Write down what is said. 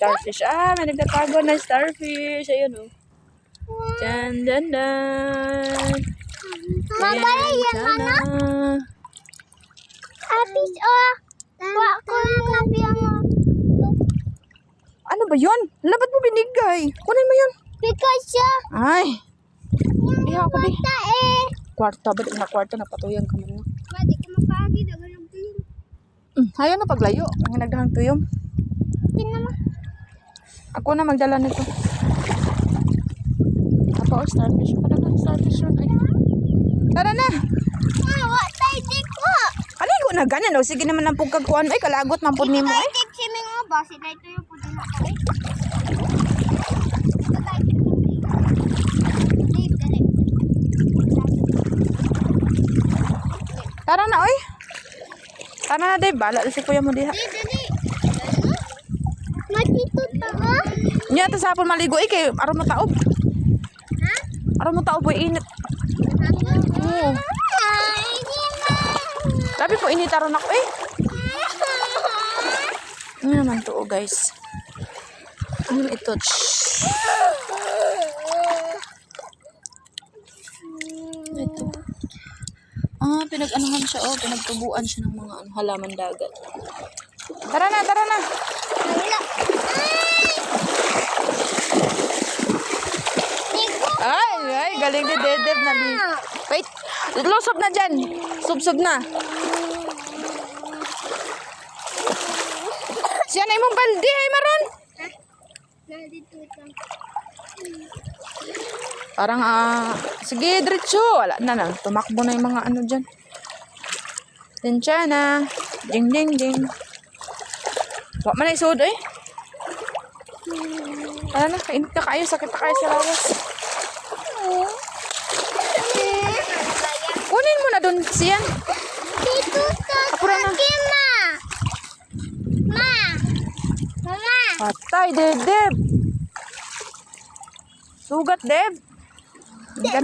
starfish. Ah, may nagtatago na starfish. Ayun, oh. Dan, dan, dan. Mabalik yan, ano? Fish, oh. Ano ba yun? Labat mo binigay. Kunin mo yun. Because siya. Ay. Iha ako di. Basta eh. Kwarta ba? Na kwarta na patuyan ka man. Madi ka mapagi. Dagan ng tuyong. Ayaw na paglayo. Ang nagdahang tuyom. Tinama. Ako na magdala nito. Ako o starfish. Para na starfish yun. Ay. Tara na. What tayo di ko. Kaligo na ganan. O sige naman ang pagkakuan. Ay kalagot man po ni mo. Tayo Ay. di siming mo ba? Sila ito yung puti na ko eh. Tara na oy. Tara na day. Bala na si kuya mo diha. Dali. Matito ta. Nya ta sa hapon maligo eh. Kay aron mo taob. Ha? Aron mo taob boy init. Oo. Sabi po init aron ako eh. Ano naman to oh, guys. Ano ito? Ito. Ah, pinag-anuhan siya oh. Pinagtubuan siya ng mga halaman dagat. Tara na, tara na. Ay, ay, galing ni Dedeb na ni. Wait, lusog na dyan. Subsob na. Siya na imong baldi ay maron. Parang sige diretso. Wala na na. Tumakbo na yung mga ano dyan. Tensya na. Ding ding ding. Wala man na isod eh. Tara na, kainit na kayo. Sakit na kayo sa lawas. Kunin mo na dun siya. Dito sa Apura na. ma. Ma. Mama. Patay, Dedeb. Sugat, Deb. Dad.